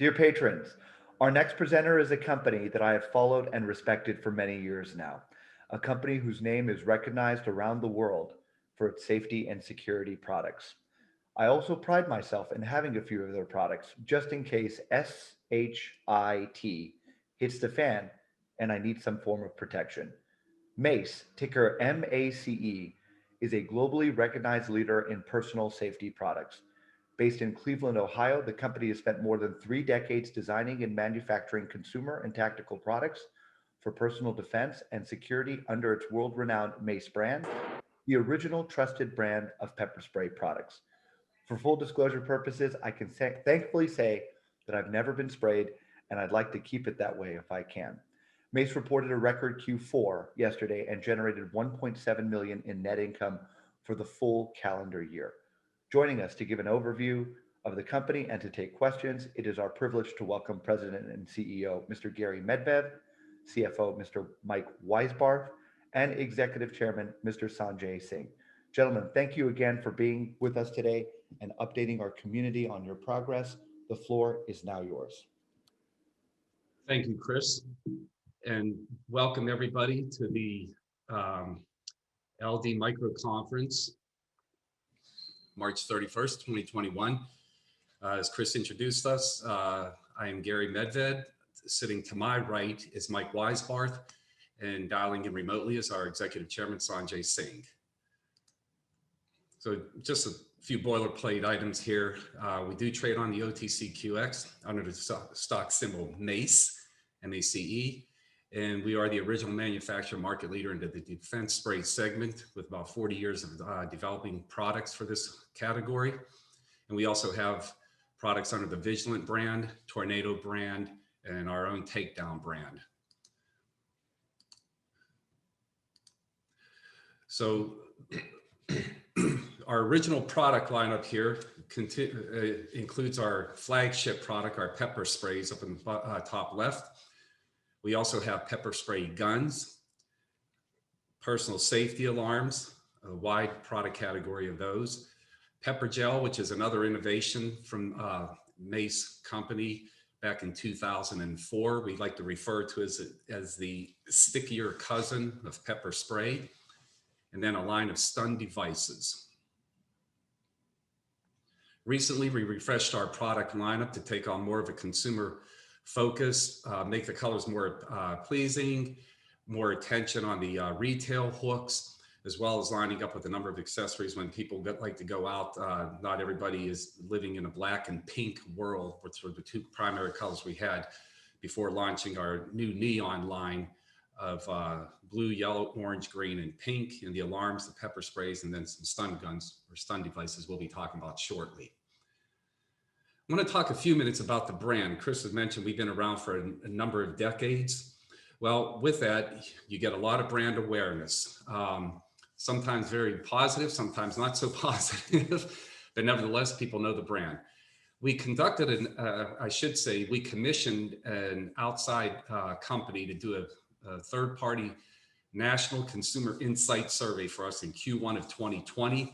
Dear patrons, our next presenter is a company that I have followed and respected for many years now, a company whose name is recognized around the world for its safety and security products. I also pride myself in having a few of their products just in case SHIT hits the fan and I need some form of protection. MACE, ticker MACE, is a globally recognized leader in personal safety products. Based in Cleveland, Ohio, the company has spent more than 3 decades designing and manufacturing consumer and tactical products for personal defense and security under its world renowned MACE brand, the original trusted brand of pepper spray products. For full disclosure purposes, I can thankfully say that I've never been sprayed and I'd like to keep it that way if I can. Mace reported a record Q4 yesterday and generated 1.7 million in net income for the full calendar year. Joining us to give an overview of the company and to take questions, it is our privilege to welcome President and CEO Mr. Gary Medvedev, CFO Mr. Mike Weisbarth, and Executive Chairman Mr. Sanjay Singh. Gentlemen, thank you again for being with us today and updating our community on your progress. The floor is now yours. Thank you, Chris, and welcome everybody to the LD Micro Conference, March 31st, 2021. As Chris introduced us, I am Gary Medved. Sitting to my right is Mike Weisbarth, and dialing in remotely is our Executive Chairman, Sanjay Singh. So just a few boilerplate items here. We do trade on the OTCQX under the stock symbol MACE, M-A-C-E, and we are the original manufacturer market leader into the defense spray segment with about 40 years of developing products for this category. And we also have products under the Vigilant brand, Tornado brand, and our own Takedown brand. So our original product lineup here includes our flagship product, our pepper sprays up in the top left. We also have pepper spray guns, personal safety alarms, a wide product category of those. Pepper gel, which is another innovation from Mace Company back in 2004. We like to refer to as the stickier cousin of pepper spray. And then a line of stun devices. Recently, we refreshed our product lineup to take on more of a consumer focus, make the colors more pleasing, more attention on the retail hooks, as well as lining up with a number of accessories when people like to go out. Not everybody is living in a black and pink world, which were the two primary colors we had before launching our new neon line of blue, yellow, orange, green, and pink, and the alarms, the pepper sprays, and then some stun guns or stun devices we'll be talking about shortly. I want to talk a few minutes about the brand. Chris has mentioned we've been around for a number of decades. Well, with that, you get a lot of brand awareness. Sometimes very positive, sometimes not so positive, but nevertheless, people know the brand. We conducted we commissioned an outside company to do a third-party national consumer insight survey for us in Q1 of 2020.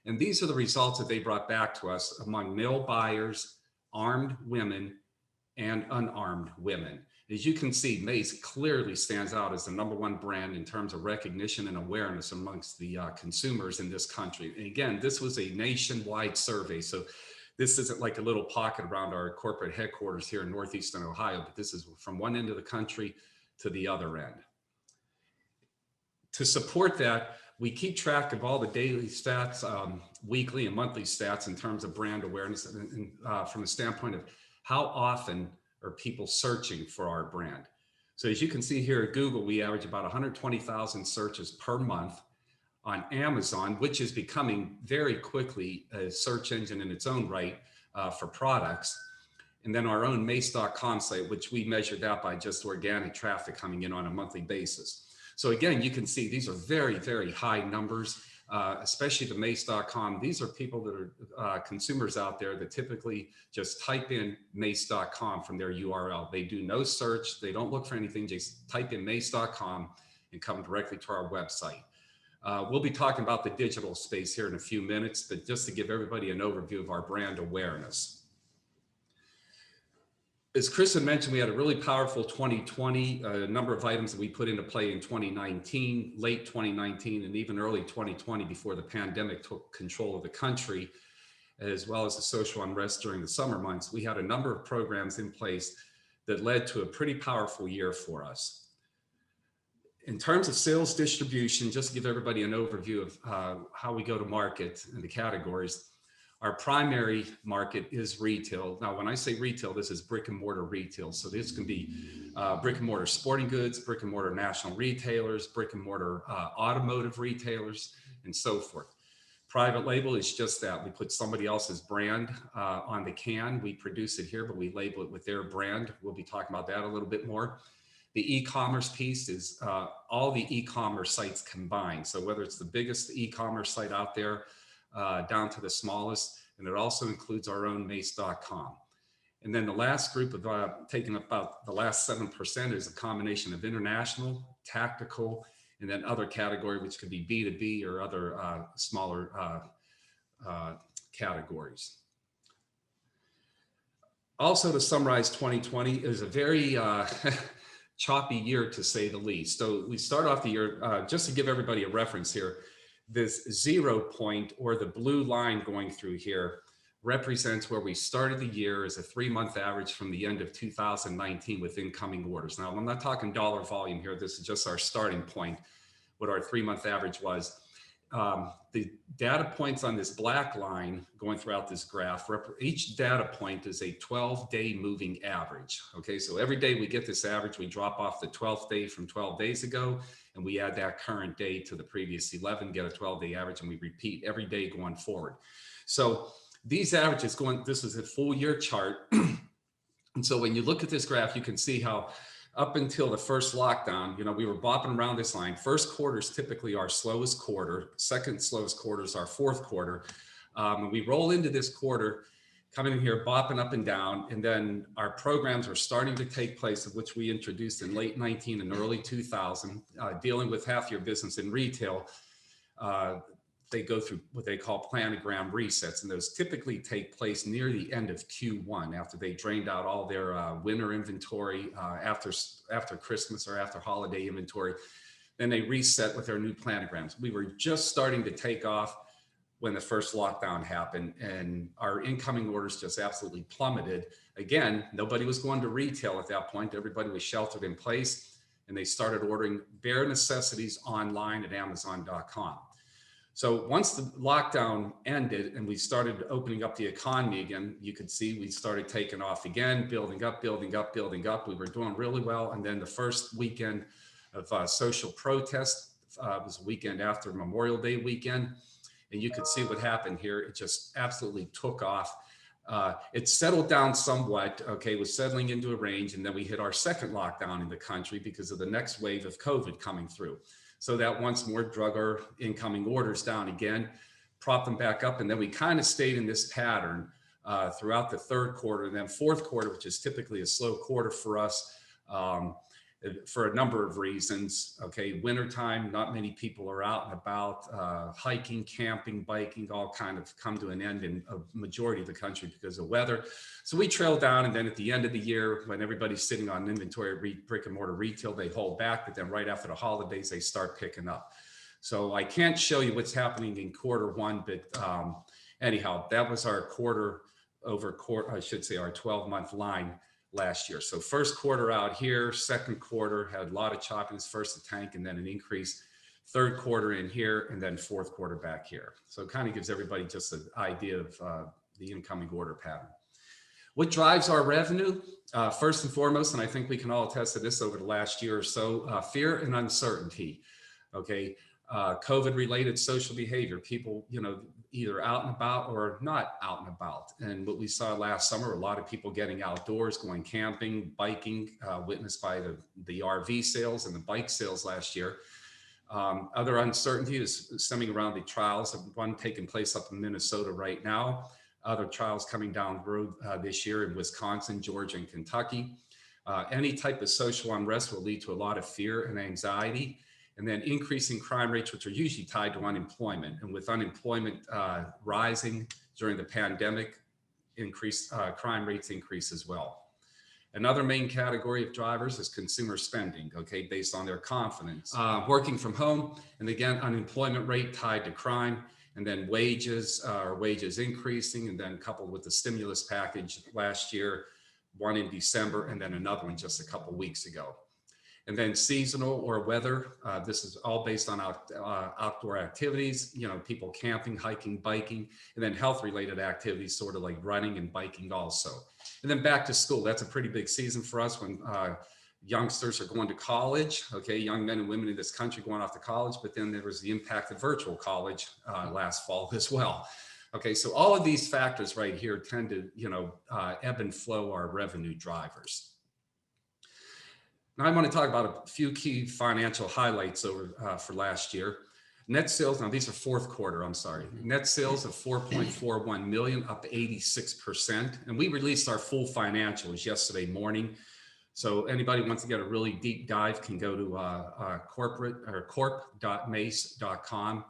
And these are the results that they brought back to us among male buyers, armed women, and unarmed women. As you can see, Mace clearly stands out as the #1 brand in terms of recognition and awareness amongst the consumers in this country. And again, this was a nationwide survey. So this isn't like a little pocket around our corporate headquarters here in Northeastern Ohio, but this is from one end of the country to the other end. To support that, we keep track of all the daily stats, weekly and monthly stats in terms of brand awareness and from the standpoint of how often are people searching for our brand. So as you can see here at Google, we average about 120,000 searches per month. On Amazon, which is becoming very quickly a search engine in its own right for products. And then our own mace.com site, which we measured out by just organic traffic coming in on a monthly basis. So again, you can see these are very, very high numbers, especially the mace.com. These are people that are consumers out there that typically just type in mace.com from their URL. They do no search. They don't look for anything. Just type in mace.com and come directly to our website. We'll be talking about the digital space here in a few minutes, but just to give everybody an overview of our brand awareness. As Chris had mentioned, we had a really powerful 2020, a number of items that we put into play in 2019, late 2019, and even early 2020 before the pandemic took control of the country, as well as the social unrest during the summer months. We had a number of programs in place that led to a pretty powerful year for us. In terms of sales distribution, just to give everybody an overview of how we go to market and the categories, our primary market is retail. Now, when I say retail, this is brick and mortar retail. So this can be brick and mortar sporting goods, brick and mortar national retailers, brick and mortar automotive retailers, and so forth. Private label is just that. We put somebody else's brand on the can. We produce it here, but we label it with their brand. We'll be talking about that a little bit more. The e-commerce piece is all the e-commerce sites combined. So whether it's the biggest e-commerce site out there down to the smallest, and it also includes our own mace.com. And then the last group of taking about the last 7% is a combination of international, tactical, and then other category, which could be B2B or other smaller categories. Also, to summarize, 2020 is a very choppy year, to say the least. So we start off the year, just to give everybody a reference here, this 0 point, or the blue line going through here, represents where we started the year as a 3-month average from the end of 2019 with incoming orders. Now, I'm not talking dollar volume here. This is just our starting point, what our 3-month average was. The data points on this black line going throughout this graph, each data point is a 12-day moving average. Okay, so every day we get this average, we drop off the 12th day from 12 days ago, and we add that current day to the previous 11, get a 12-day average, and we repeat every day going forward. So these averages this is a full year chart. And so when you look at this graph, you can see how up until the first lockdown, we were bopping around this line. First quarter is typically our slowest quarter. Second slowest quarter is our fourth quarter. And we roll into this quarter, coming in here, bopping up and down. And then our programs are starting to take place, of which we introduced in late 19 and early 2000, dealing with half your business in retail. They go through what they call planogram resets, and those typically take place near the end of Q1 after they drained out all their winter inventory after Christmas or after holiday inventory. Then they reset with their new planograms. We were just starting to take off when the first lockdown happened, and our incoming orders just absolutely plummeted. Again, nobody was going to retail at that point. Everybody was sheltered in place, and they started ordering bare necessities online at Amazon.com. So once the lockdown ended and we started opening up the economy again, you could see we started taking off again, building up, building up, building up. We were doing really well. And then the first weekend of social protest was a weekend after Memorial Day weekend. And you could see what happened here. It just absolutely took off. It settled down somewhat, okay, was settling into a range. And then we hit our second lockdown in the country because of the next wave of COVID coming through. So that once more drug our incoming orders down again, propped them back up. And then we kind of stayed in this pattern throughout the third quarter. And then fourth quarter, which is typically a slow quarter for us for a number of reasons. Okay, wintertime, not many people are out and about. Hiking, camping, biking, all kind of come to an end in a majority of the country because of weather. So we trail down, and then at the end of the year, when everybody's sitting on inventory at brick and mortar retail, they hold back, but then right after the holidays, they start picking up. So I can't show you what's happening in quarter one, but anyhow, that was our quarter over quarter, I should say our 12-month line last year. So first quarter out here, second quarter had a lot of choppiness, first the tank and then an increase, third quarter in here, and then fourth quarter back here. So it kind of gives everybody just an idea of the incoming order pattern. What drives our revenue? First and foremost, and I think we can all attest to this over the last year or so, fear and uncertainty. Okay, COVID-related social behavior, people, either out and about or not out and about. And what we saw last summer, a lot of people getting outdoors, going camping, biking, witnessed by the RV sales and the bike sales last year. Other uncertainty is stemming around the trials, one taking place up in Minnesota right now, other trials coming down the road this year in Wisconsin, Georgia, and Kentucky. Any type of social unrest will lead to a lot of fear and anxiety. And then increasing crime rates, which are usually tied to unemployment. And with unemployment rising during the pandemic, crime rates increase as well. Another main category of drivers is consumer spending, okay, based on their confidence. Working from home, and again, unemployment rate tied to crime, and then wages increasing, and then coupled with the stimulus package last year, one in December, and then another one just a couple weeks ago. And then seasonal or weather, this is all based on outdoor activities, people camping, hiking, biking, and then health-related activities, sort of like running and biking also. And then back to school, that's a pretty big season for us when youngsters are going to college, okay, young men and women in this country going off to college, but then there was the impact of virtual college last fall as well. Okay, so all of these factors right here tend to, ebb and flow our revenue drivers. Now I want to talk about a few key financial highlights for last year. Net sales, now these are fourth quarter, I'm sorry. Net sales of 4.41 million, up 86%. And we released our full financials yesterday morning. So anybody wants to get a really deep dive can go to corp.mace.com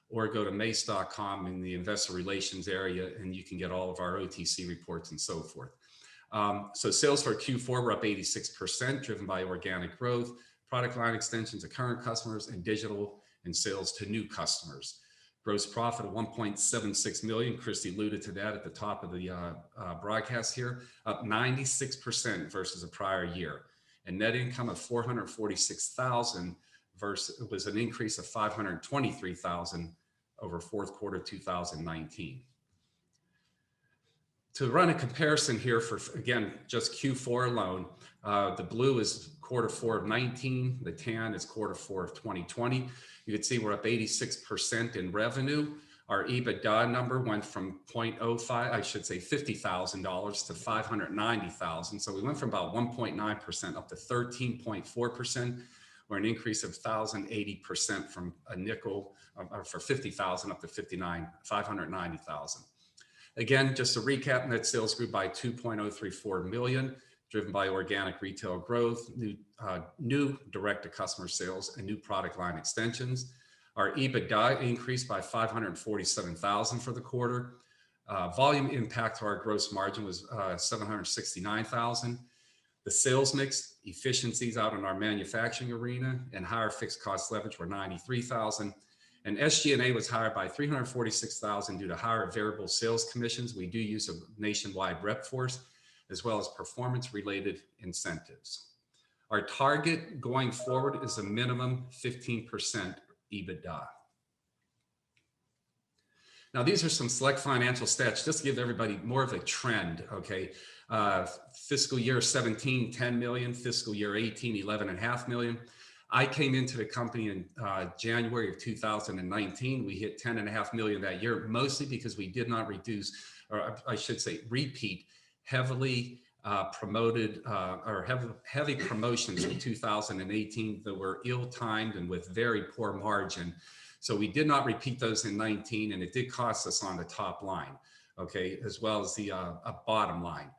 or go to mace.com in the investor relations area, and you can get all of our OTC reports and so forth. So sales for Q4 were up 86%, driven by organic growth, product line extensions to current customers, and digital and sales to new customers. Gross profit of 1.76 million. Christy alluded to that at the top of the broadcast here, up 96% versus a prior year. And net income of 446,000 was an increase of 523,000 over fourth quarter 2019. To run a comparison here for, again, just Q4 alone, the blue is quarter 4 of 19, the tan is quarter 4 of 2020. You can see we're up 86% in revenue. Our EBITDA number went from $50,000 to $590,000. So we went from about 1.9% up to 13.4%, or an increase of 1,080% from a nickel for 50,000 up to 590,000. Again, just to recap, net sales grew by 2.034 million, driven by organic retail growth, new direct-to-customer sales, and new product line extensions. Our EBITDA increased by 547,000 for the quarter. Volume impact to our gross margin was 769,000. The sales mix, efficiencies out in our manufacturing arena, and higher fixed cost leverage were 93,000. And SG&A was higher by 346,000 due to higher variable sales commissions. We do use a nationwide rep force, as well as performance-related incentives. Our target going forward is a minimum 15% EBITDA. Now, these are some select financial stats just to give everybody more of a trend, okay? Fiscal year 17, 10 million, fiscal year 18, 11.5 million. I came into the company in January of 2019. We hit 10.5 million that year, mostly because we did not reduce, or I should say repeat, heavily promoted or heavy promotions in 2018 that were ill-timed and with very poor margin. So we did not repeat those in 19, and it did cost us on the top line, okay, as well as the bottom line.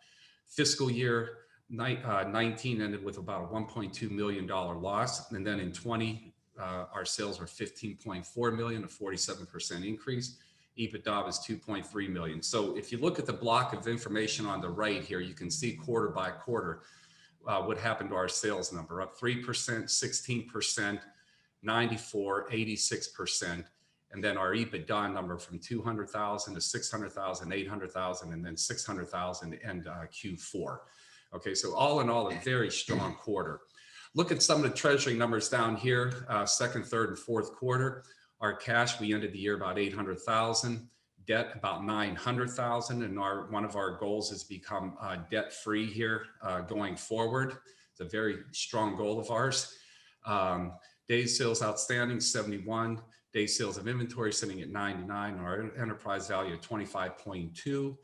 Fiscal year 19 ended with about a $1.2 million loss. And then in 20, our sales were 15.4 million, a 47% increase. EBITDA was 2.3 million. So if you look at the block of information on the right here, you can see quarter by quarter what happened to our sales number, up 3%, 16%, 94, 86%. And then our EBITDA number from 200,000 to 600,000, 800,000, and then 600,000 and Q4. Okay, so all in all, a very strong quarter. Look at some of the treasury numbers down here, second, third, and fourth quarter. Our cash, we ended the year about 800,000, debt about 900,000, and one of our goals is become debt-free here going forward. It's a very strong goal of ours. Days sales outstanding, 71. Days sales of inventory sitting at 99. Our enterprise value at 25.2.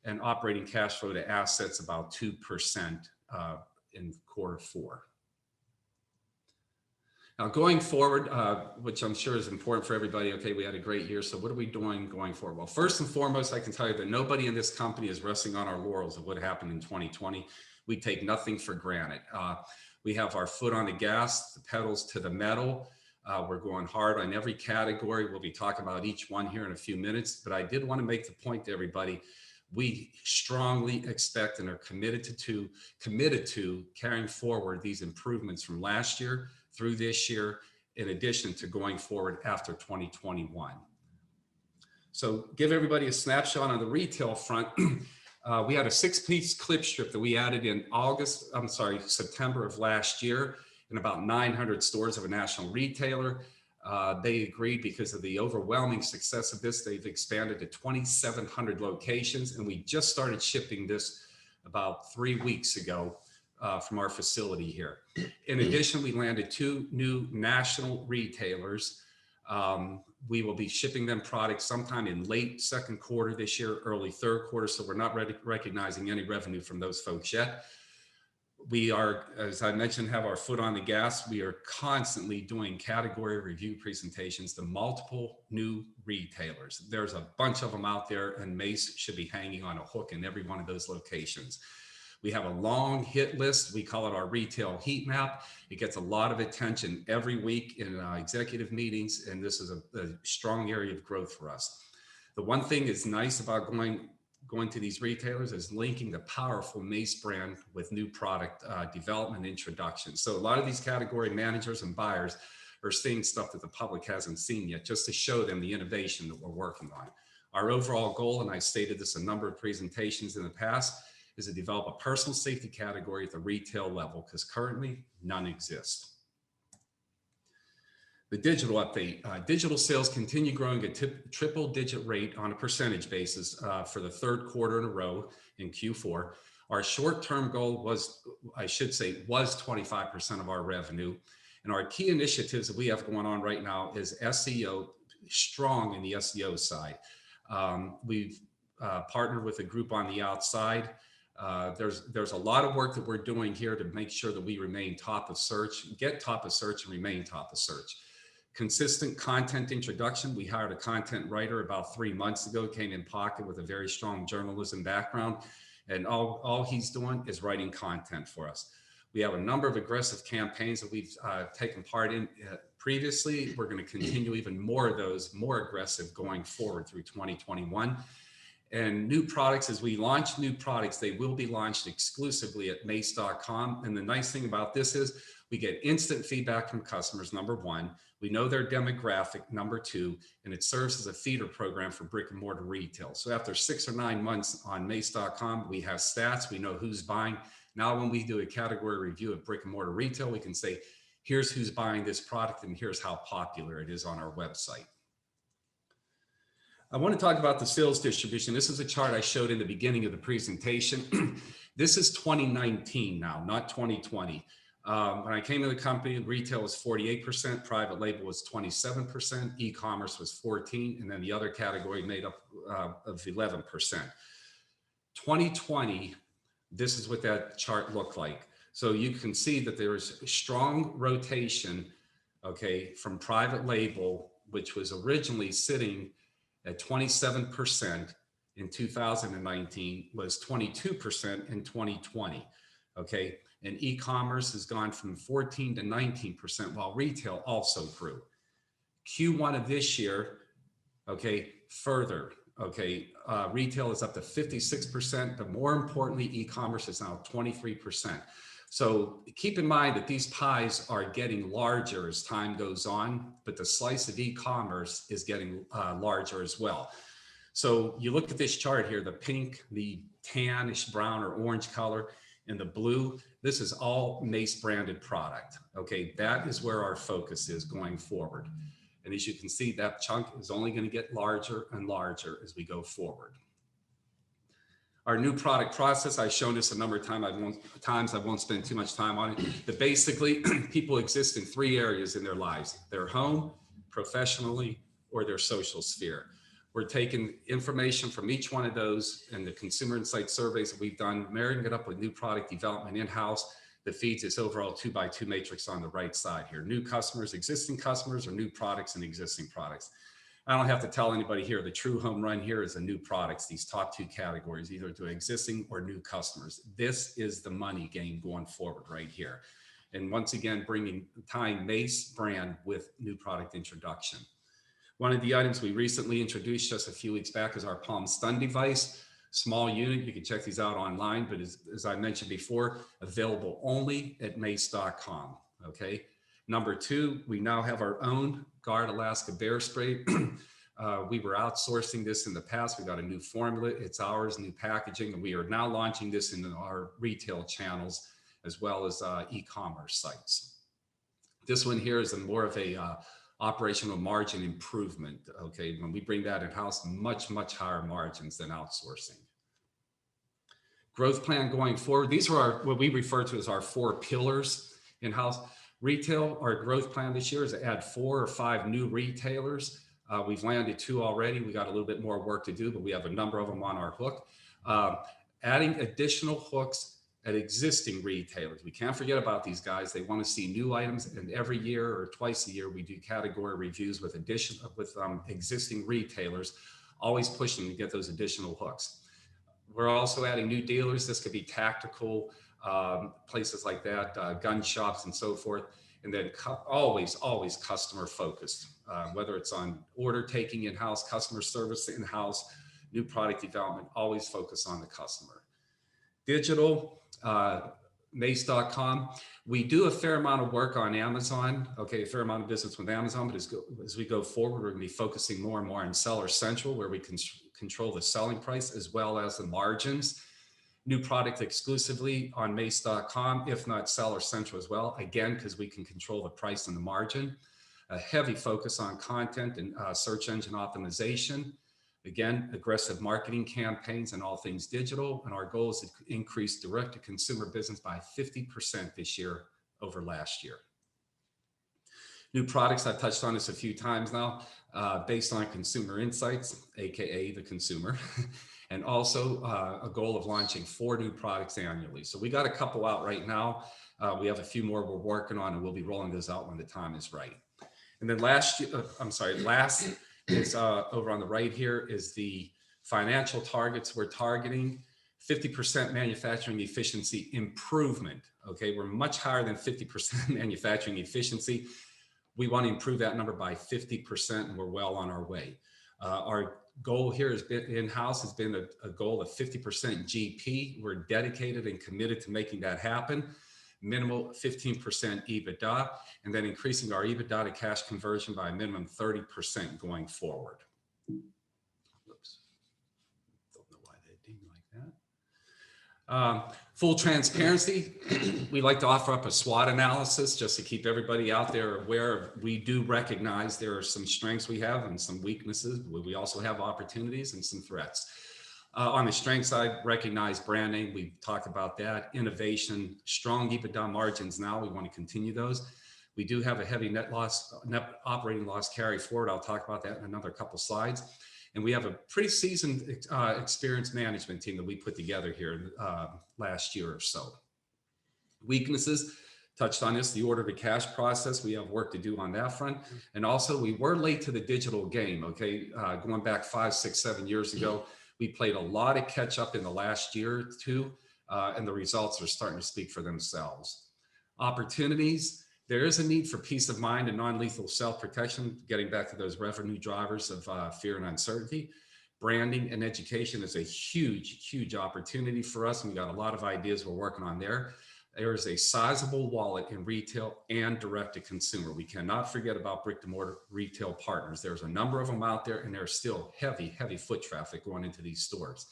And operating cash flow to assets about 2% in quarter 4. Now going forward, which I'm sure is important for everybody, okay, we had a great year, so what are we doing going forward? Well, first and foremost, I can tell you that nobody in this company is resting on our laurels of what happened in 2020. We take nothing for granted. We have our foot on the gas, the pedals to the metal. We're going hard on every category. We'll be talking about each one here in a few minutes, but I did want to make the point to everybody. We strongly expect and are committed to carrying forward these improvements from last year through this year, in addition to going forward after 2021. So give everybody a snapshot on the retail front. We had a 6-piece clip strip that we added in September of last year in about 900 stores of a national retailer. They agreed because of the overwhelming success of this. They've expanded to 2,700 locations, and we just started shipping this about 3 weeks ago from our facility here. In addition, we landed 2 new national retailers. We will be shipping them products sometime in late second quarter this year, early third quarter. So we're not recognizing any revenue from those folks yet. We are, as I mentioned, have our foot on the gas. We are constantly doing category review presentations to multiple new retailers. There's a bunch of them out there, and Mace should be hanging on a hook in every one of those locations. We have a long hit list. We call it our retail heat map. It gets a lot of attention every week in executive meetings, and this is a strong area of growth for us. The one thing that's nice about going to these retailers is linking the powerful Mace brand with new product development introduction. So a lot of these category managers and buyers are seeing stuff that the public hasn't seen yet, just to show them the innovation that we're working on. Our overall goal, and I stated this a number of presentations in the past, is to develop a personal safety category at the retail level, because currently none exist. The digital update. Digital sales continue growing at triple-digit rate on a percentage basis for the third quarter in a row in Q4. Our short-term goal was 25% of our revenue. And our key initiatives that we have going on right now is SEO, strong in the SEO side. We've partnered with a group on the outside. There's a lot of work that we're doing here to make sure that we remain top of search, get top of search, and remain top of search. Consistent content introduction. We hired a content writer about 3 months ago, came in pocket with a very strong journalism background, and all he's doing is writing content for us. We have a number of aggressive campaigns that we've taken part in previously. We're going to continue even more of those, more aggressive going forward through 2021. And new products, as we launch new products, they will be launched exclusively at mace.com. And the nice thing about this is we get instant feedback from customers, number one. We know their demographic, number two, and it serves as a feeder program for brick and mortar retail. So after 6 or 9 months on mace.com, we have stats, we know who's buying. Now when we do a category review of brick and mortar retail, we can say, here's who's buying this product and here's how popular it is on our website. I want to talk about the sales distribution. This is a chart I showed in the beginning of the presentation. This is 2019 now, not 2020. When I came to the company, retail was 48%, private label was 27%, e-commerce was 14%, and then the other category made up of 11%. 2020, this is what that chart looked like. So you can see that there is strong rotation, okay, from private label, which was originally sitting at 27% in 2019, was 22% in 2020, okay? And e-commerce has gone from 14 to 19%, while retail also grew. Q1 of this year, okay, further, okay, retail is up to 56%, but more importantly, e-commerce is now 23%. So keep in mind that these pies are getting larger as time goes on, but the slice of e-commerce is getting larger as well. So you look at this chart here, the pink, the tannish brown or orange color, and the blue, this is all Mace branded product. Okay, that is where our focus is going forward. And as you can see, that chunk is only going to get larger and larger as we go forward. Our new product process, I've shown this a number of times. I won't spend too much time on it. But basically, people exist in 3 areas in their lives: their home, professionally, or their social sphere. We're taking information from each one of those and the consumer insight surveys that we've done, marrying it up with new product development in-house that feeds this overall 2x2 matrix on the right side here. New customers, existing customers, or new products and existing products. I don't have to tell anybody here, the true home run here is the new products, these top 2 categories, either to existing or new customers. This is the money game going forward right here. And once again, tying Mace brand with new product introduction. One of the items we recently introduced just a few weeks back is our Palm Stun device. Small unit, you can check these out online, but as I mentioned before, available only at mace.com, okay? Number two, we now have our own Guard Alaska Bear Spray. We were outsourcing this in the past. We got a new formula, it's ours, new packaging, and we are now launching this in our retail channels as well as e-commerce sites. This one here is more of a operational margin improvement, okay? When we bring that in-house, much higher margins than outsourcing. Growth plan going forward. These are what we refer to as our 4 pillars in-house. Retail, our growth plan this year is to add 4 or 5 new retailers. We've landed 2 already. We got a little bit more work to do, but we have a number of them on our hook. Adding additional hooks at existing retailers. We can't forget about these guys. They want to see new items, and every year or twice a year, we do category reviews with existing retailers, always pushing to get those additional hooks. We're also adding new dealers. This could be tactical, places like that, gun shops and so forth. And then always customer focused, whether it's on order taking in-house, customer service in-house, new product development, always focus on the customer. Digital, mace.com. We do a fair amount of work on Amazon, okay, a fair amount of business with Amazon, but as we go forward, we're gonna be focusing more and more on Seller Central, where we can control the selling price as well as the margins. New product exclusively on mace.com, if not Seller Central as well, again, because we can control the price and the margin. A heavy focus on content and search engine optimization. Again, aggressive marketing campaigns and all things digital. And our goal is to increase direct-to-consumer business by 50% this year over last year. New products, I've touched on this a few times now, based on consumer insights, AKA the consumer, and also a goal of launching 4 new products annually. So we got a couple out right now. We have a few more we're working on, and we'll be rolling those out when the time is right. And then last is over on the right here is the financial targets we're targeting. 50% manufacturing efficiency improvement, okay? We're much higher than 50% manufacturing efficiency. We want to improve that number by 50%, and we're well on our way. Our goal here has been in-house has been a goal of 50% GP. We're dedicated and committed to making that happen. Minimal 15% EBITDA, and then increasing our EBITDA to cash conversion by a minimum 30% going forward. Oops. Don't know why that did like that. Full transparency, we like to offer up a SWOT analysis just to keep everybody out there aware. We do recognize there are some strengths we have and some weaknesses, but we also have opportunities and some threats. On the strength side, recognize brand name. We've talked about that. Innovation, strong EBITDA margins now. We want to continue those. We do have a heavy net operating loss carry forward. I'll talk about that in another couple slides. And we have a pretty seasoned, experienced management team that we put together here last year or so. Weaknesses, touched on this, the order to cash process. We have work to do on that front. And also, we were late to the digital game, okay? Going back 5, 6, 7 years ago, we played a lot of catch up in the last year or two, and the results are starting to speak for themselves. Opportunities, there is a need for peace of mind and non-lethal self-protection, getting back to those revenue drivers of fear and uncertainty. Branding and education is a huge opportunity for us, and we got a lot of ideas we're working on there. There is a sizable wallet in retail and direct-to-consumer. We cannot forget about brick-and-mortar retail partners. There's a number of them out there, and there's still heavy foot traffic going into these stores.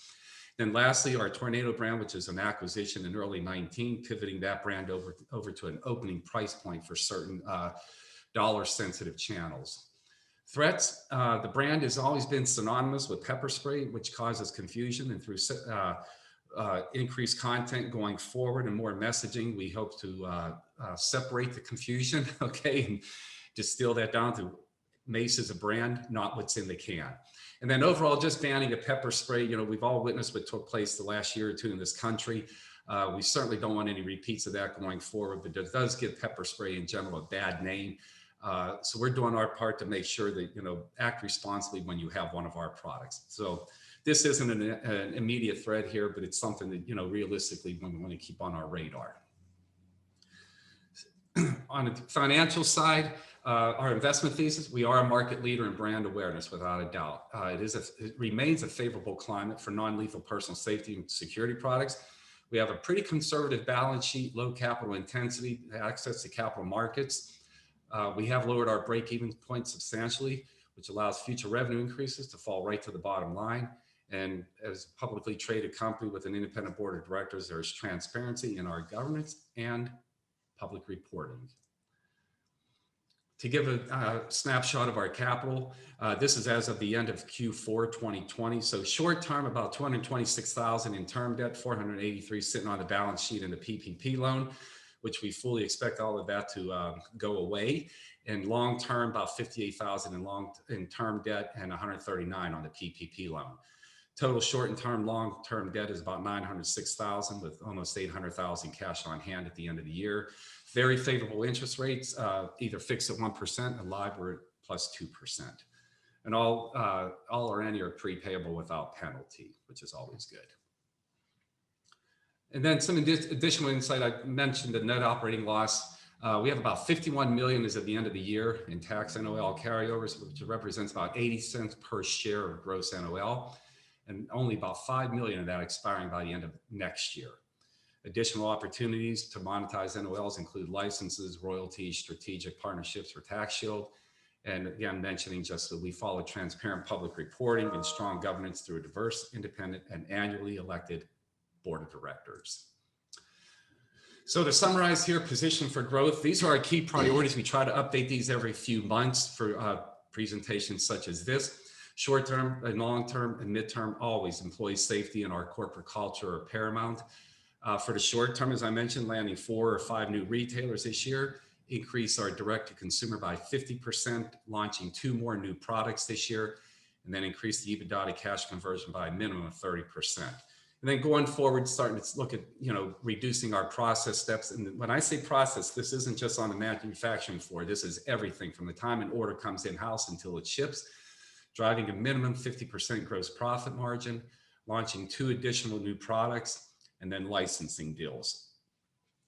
Then lastly, our Tornado brand, which is an acquisition in early 19, pivoting that brand over to an opening price point for certain dollar-sensitive channels. Threats, the brand has always been synonymous with pepper spray, which causes confusion, and through increased content going forward and more messaging, we hope to separate the confusion, okay, and distill that down to Mace is a brand, not what's in the can. And then overall, just banning a pepper spray, you know, we've all witnessed what took place the last year or two in this country. We certainly don't want any repeats of that going forward, but it does give pepper spray in general a bad name. So we're doing our part to make sure that, you know, act responsibly when you have one of our products. So this isn't an immediate threat here, but it's something that, you know, realistically, we want to keep on our radar. On the financial side, our investment thesis, we are a market leader in brand awareness without a doubt. It remains a favorable climate for non-lethal personal safety and security products. We have a pretty conservative balance sheet, low capital intensity, access to capital markets. We have lowered our break-even point substantially, which allows future revenue increases to fall right to the bottom line. And as a publicly traded company with an independent board of directors, there's transparency in our governance and public reporting. To give a snapshot of our capital, this is as of the end of Q4 2020. So short term, about 226,000 in term debt, 483 sitting on the balance sheet in the PPP loan, which we fully expect all of that to go away. And long term, about 58,000 in term debt and 139 on the PPP loan. Total short and term, long term debt is about 906,000 with almost 800,000 cash on hand at the end of the year. Very favorable interest rates, either fixed at 1% and LIBOR plus 2%. And all are any are prepayable without penalty, which is always good. And then some additional insight, I mentioned the net operating loss. We have about 51 million as at the end of the year in tax NOL carryovers, which represents about 80 cents per share of gross NOL, and only about 5 million of that expiring by the end of next year. Additional opportunities to monetize NOLs include licenses, royalties, strategic partnerships for tax shield. And again, mentioning just that we follow transparent public reporting and strong governance through a diverse, independent, and annually elected board of directors. So to summarize here, position for growth. These are our key priorities. We try to update these every few months for presentations such as this. Short term and long term and midterm, always employee safety and our corporate culture are paramount. For the short term, as I mentioned, landing 4 or 5 new retailers this year, increase our direct to consumer by 50%, launching 2 more new products this year, and then increase the EBITDA to cash conversion by a minimum of 30%. And then going forward, starting to look at, reducing our process steps. And when I say process, this isn't just on the manufacturing floor. This is everything from the time an order comes in-house until it ships, driving a minimum 50% gross profit margin, launching 2 additional new products, and then licensing deals.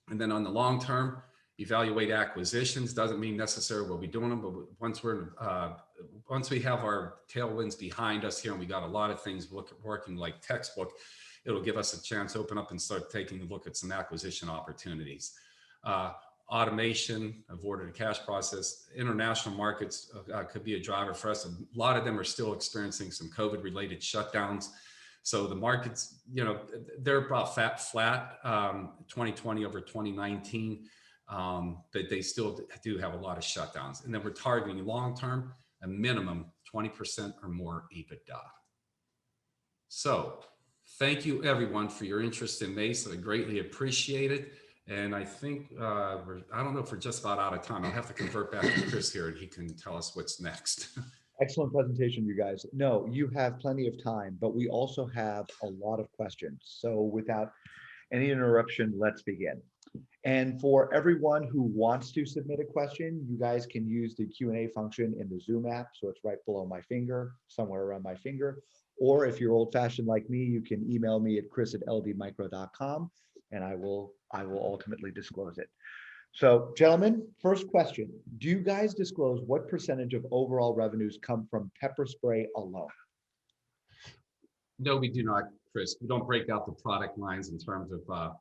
And then on the long term, evaluate acquisitions. Doesn't mean necessarily we'll be doing them, but once we have our tailwinds behind us here and we got a lot of things working like textbook, it'll give us a chance to open up and start taking a look at some acquisition opportunities. Automation of order to cash process, international markets could be a driver for us. A lot of them are still experiencing some COVID related shutdowns. So the markets, they're about flat 2020 over 2019, but they still do have a lot of shutdowns. And then we're targeting long-term, a minimum 20% or more EBITDA. So thank you everyone for your interest in MACE. I greatly appreciate it. And I think, I don't know if we're just about out of time. I'll have to convert back to Chris here and he can tell us what's next. Excellent presentation, you guys. No, you have plenty of time, but we also have a lot of questions. So without any interruption, let's begin. And for everyone who wants to submit a question, you guys can use the Q&A function in the Zoom app. So it's right below my finger, somewhere around my finger. Or if you're old-fashioned like me, you can email me at chris@ldmicro.com and I will ultimately disclose it. So gentlemen, first question, do you guys disclose what percentage of overall revenues come from pepper spray alone? No, we do not, Chris. We don't break out the product lines in terms of,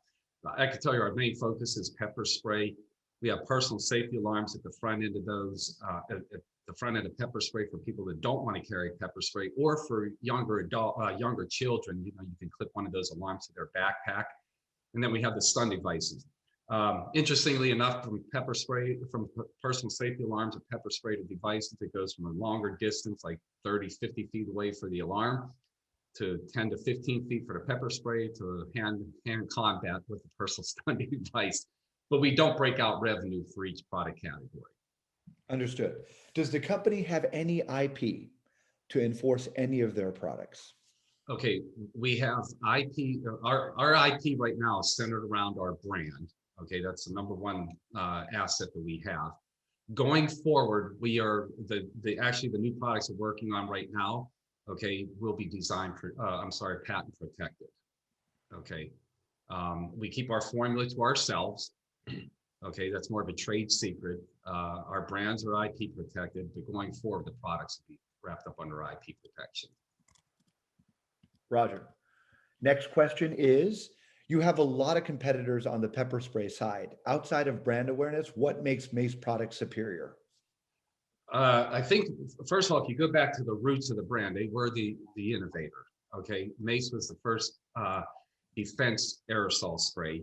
I can tell you our main focus is pepper spray. We have personal safety alarms at the front end of those, at the front end of pepper spray for people that don't want to carry pepper spray, or for younger children, you can clip one of those alarms to their backpack. And then we have the stun devices. Interestingly enough, from personal safety alarms to pepper spray to devices, it goes from a longer distance, like 30, 50 feet away for the alarm, to 10 to 15 feet for the pepper spray, to hand combat with the personal stun device. But we don't break out revenue for each product category. Understood. Does the company have any IP to enforce any of their products? Okay, we have IP. Our IP right now is centered around our brand. Okay, that's the number one asset that we have. Going forward, we are actually the new products we're working on right now. Okay, will be patent protected. Okay, we keep our formula to ourselves. Okay, that's more of a trade secret. Our brands are IP protected, but going forward, the products will be wrapped up under IP protection. Roger. Next question is, you have a lot of competitors on the pepper spray side. Outside of brand awareness, what makes Mace products superior? I think, first of all, if you go back to the roots of the brand, they were the innovator. Okay, Mace was the first defense aerosol spray,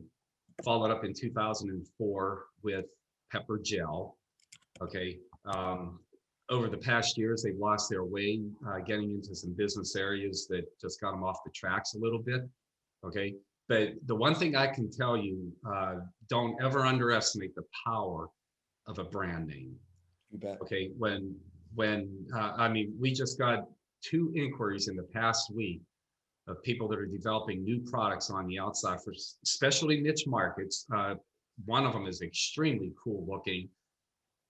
followed up in 2004 with pepper gel. Okay, over the past years, they've lost their way, getting into some business areas that just got them off the tracks a little bit. Okay, but the one thing I can tell you, don't ever underestimate the power of a brand name. You bet. Okay, I mean, we just got 2 inquiries in the past week of people that are developing new products on the outside for especially niche markets. One of them is extremely cool looking.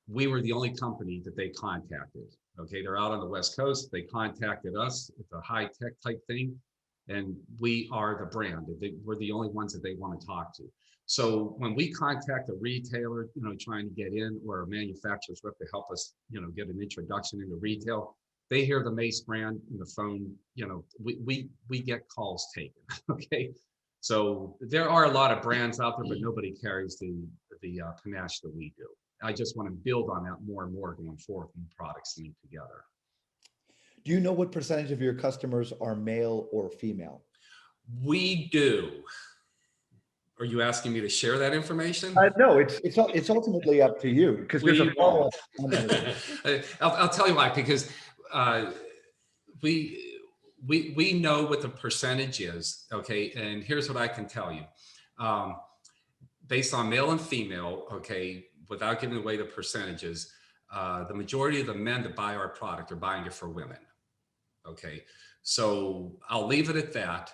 We were the only company that they contacted. Okay, they're out on the West Coast. They contacted us. It's a high tech type thing, and we are the brand. We're the only ones that they want to talk to. So when we contact a retailer, trying to get in, or a manufacturer's rep to help us, get an introduction into retail, they hear the Mace brand in the phone. We get calls taken. Okay, so there are a lot of brands out there, but nobody carries the panache that we do. I just want to build on that more and more going forward when products link together. Do you know what percentage of your customers are male or female? We do. Are you asking me to share that information? No, it's ultimately up to you, because there's a follow-up. I'll tell you why, because we know what the percentage is. Okay, and here's what I can tell you. Based on male and female, okay, without giving away the percentages, the majority of the men that buy our product are buying it for women. Okay, so I'll leave it at that.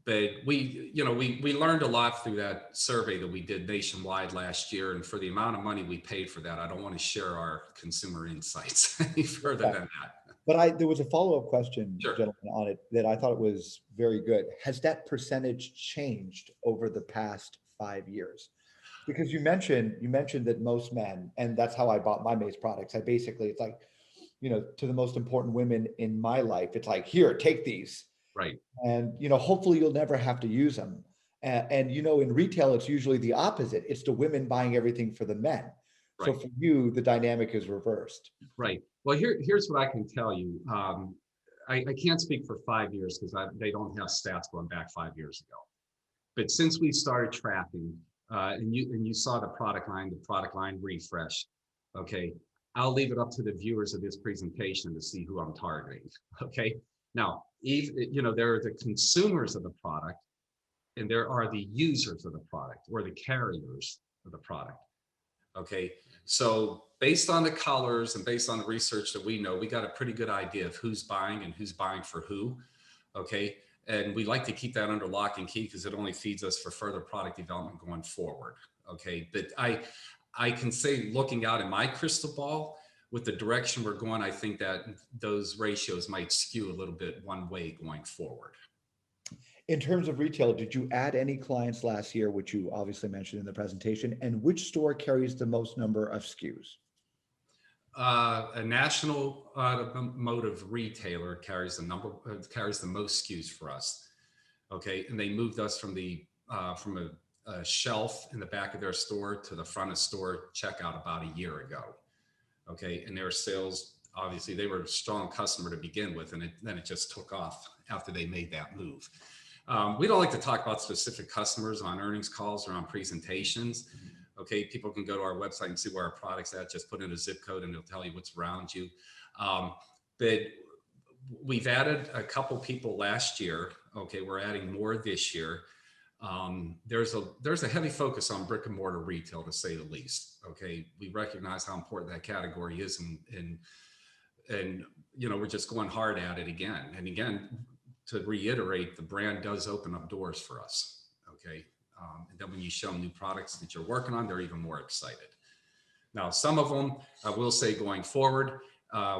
But we learned a lot through that survey that we did nationwide last year, and for the amount of money we paid for that, I don't want to share our consumer insights any further than that. But there was a follow-up question, Sure. gentlemen, on it that I thought it was very good. Has that percentage changed over the past 5 years? Because you mentioned that most men, and that's how I bought my Mace products. It's like, to the most important women in my life, it's like, here, take these. Right. And, hopefully you'll never have to use them. And in retail, it's usually the opposite. It's the women buying everything for the men. Right. So for you, the dynamic is reversed. Right. Well, here's what I can tell you. I can't speak for 5 years because they don't have stats going back 5 years ago. But since we started tracking, and you saw the product line refresh. Okay, I'll leave it up to the viewers of this presentation to see who I'm targeting. Okay, now there are the consumers of the product, and there are the users of the product, or the carriers of the product. Okay, so based on the colors and based on the research that we know, we got a pretty good idea of who's buying and who's buying for who. Okay, and we like to keep that under lock and key because it only feeds us for further product development going forward. Okay, but I can say, looking out in my crystal ball, with the direction we're going, I think that those ratios might skew a little bit one way going forward. In terms of retail, did you add any clients last year, which you obviously mentioned in the presentation, and which store carries the most number of SKUs? A national automotive retailer carries the most SKUs for us. Okay, and they moved us from a shelf in the back of their store to the front of store checkout about a year ago. Okay, and their sales, obviously, they were a strong customer to begin with, and then it just took off after they made that move. We don't like to talk about specific customers on earnings calls or on presentations. Okay, people can go to our website and see where our product's at. Just put in a zip code and it'll tell you what's around you. But we've added a couple people last year. Okay, we're adding more this year. There's a heavy focus on brick and mortar retail, to say the least. Okay, we recognize how important that category is, and we're just going hard at it again and again. To reiterate, the brand does open up doors for us. Okay, and then when you show them new products that you're working on, they're even more excited. Now, some of them, I will say, going forward,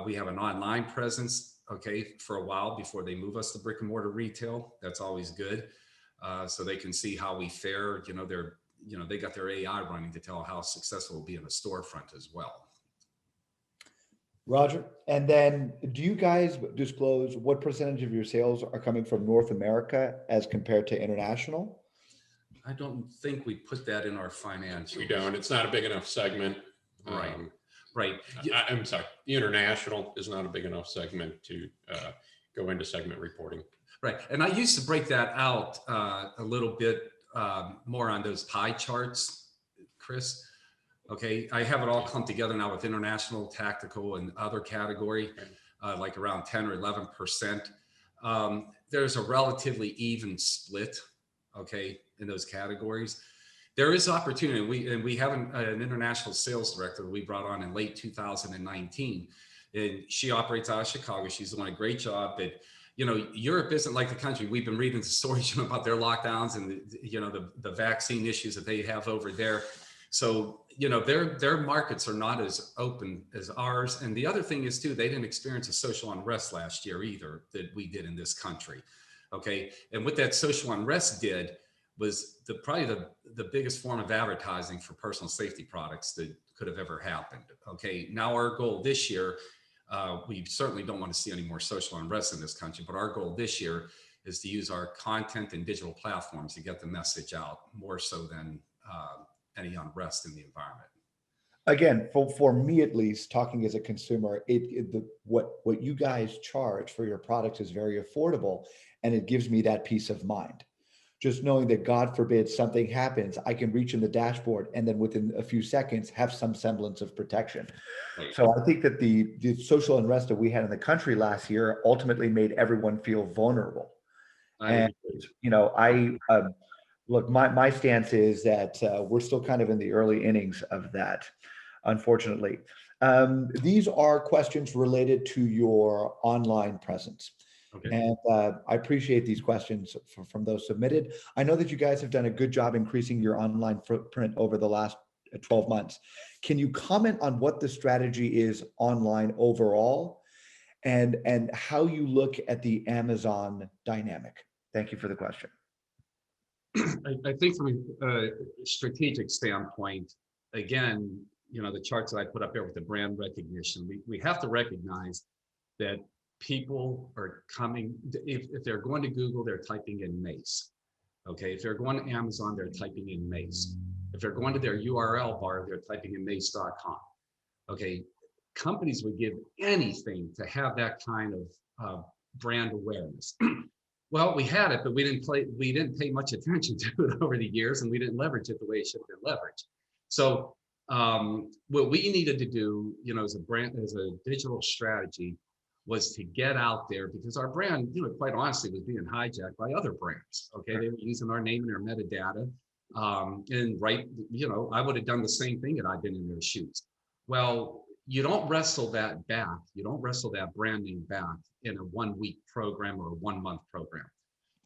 we have an online presence. Okay, for a while before they move us to brick and mortar retail. That's always good. So they can see how we fare. they got their AI running to tell how successful it will be in a storefront as well. Roger. And then do you guys disclose what percentage of your sales are coming from North America as compared to international? I don't think we put that in our financials. We don't. It's not a big enough segment. Right. Right. I'm sorry. The international is not a big enough segment to go into segment reporting. Right. And I used to break that out a little bit more on those pie charts, Chris. Okay. I have it all come together now with international, tactical, and other category, like around 10 or 11%. There's a relatively even split, okay, in those categories. There is opportunity. We have an international sales director we brought on in late 2019, and she operates out of Chicago. She's doing a great job. But Europe isn't like the country. We've been reading the stories about their lockdowns and the vaccine issues that they have over there. So their markets are not as open as ours. And the other thing is too, they didn't experience a social unrest last year either that we did in this country. Okay, and what that social unrest did was probably the biggest form of advertising for personal safety products that could have ever happened. Okay, now our goal this year, we certainly don't want to see any more social unrest in this country, but our goal this year is to use our content and digital platforms to get the message out more so than any unrest in the environment. Again, for me at least, talking as a consumer, what you guys charge for your products is very affordable, and it gives me that peace of mind. Just knowing that God forbid something happens, I can reach in the dashboard and then within a few seconds have some semblance of protection. Right. So I think that the social unrest that we had in the country last year ultimately made everyone feel vulnerable. Look, my stance is that we're still kind of in the early innings of that, unfortunately. These are questions related to your online presence. Okay. And I appreciate these questions from those submitted. I know that you guys have done a good job increasing your online footprint over the last 12 months. Can you comment on what the strategy is online overall and how you look at the Amazon dynamic? Thank you for the question. I think from a strategic standpoint, again, the charts that I put up there with the brand recognition, we have to recognize that people are coming, if they're going to Google, they're typing in MACE. Okay, if they're going to Amazon, they're typing in MACE. If they're going to their URL bar, they're typing in mace.com. Okay, companies would give anything to have that kind of brand awareness. Well, we had it, but we didn't pay much attention to it over the years, and we didn't leverage it the way it should have been leveraged. So what we needed to do, as a digital strategy, was to get out there, because our brand, quite honestly, was being hijacked by other brands. Okay, they were using our name and our metadata, I would have done the same thing had I been in their shoes. Well, you don't wrestle that back. You don't wrestle that brand name back in a 1-week program or a 1-month program.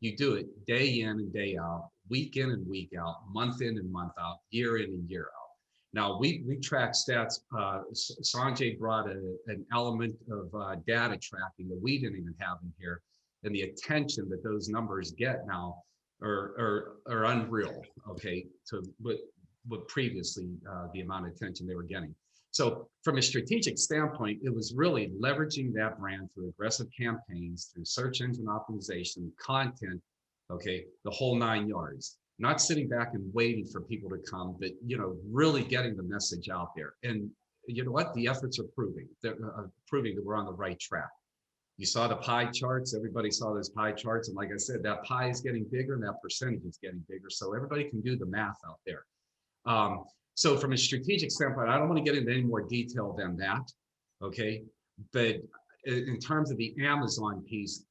You do it day in and day out, week in and week out, month in and month out, year in and year out. Now, we track stats. Sanjay brought an element of data tracking that we didn't even have in here, and the attention that those numbers get now are unreal, okay, to what previously the amount of attention they were getting. So from a strategic standpoint, it was really leveraging that brand through aggressive campaigns, through search engine optimization, content, okay, the whole 9 yards. Not sitting back and waiting for people to come, but really getting the message out there. And you know what? The efforts are proving that we're on the right track. You saw the pie charts. Everybody saw those pie charts, and like I said, that pie is getting bigger, and that percentage is getting bigger. So everybody can do the math out there. So from a strategic standpoint, I don't want to get into any more detail than that. Okay, but in terms of the Amazon piece.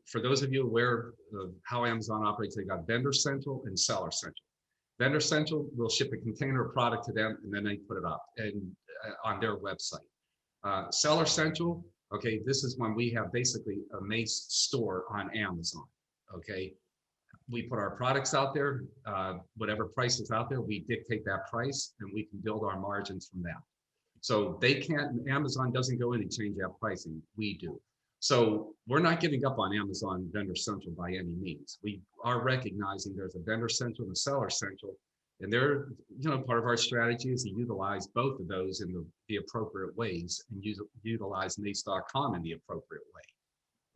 For those of you aware of how Amazon operates, they got Vendor Central and Seller Central. Vendor Central will ship a container of product to them, and then they put it up on their website. Seller Central, okay, this is when we have basically a MACE store on Amazon. Okay, we put our products out there, whatever price is out there, we dictate that price, and we can build our margins from that. So Amazon doesn't go in and change that pricing, we do. So we're not giving up on Amazon Vendor Central by any means. We are recognizing there's a Vendor Central and a Seller Central, And they're, part of our strategy is to utilize both of those in the appropriate ways and utilize mace.com in the appropriate way.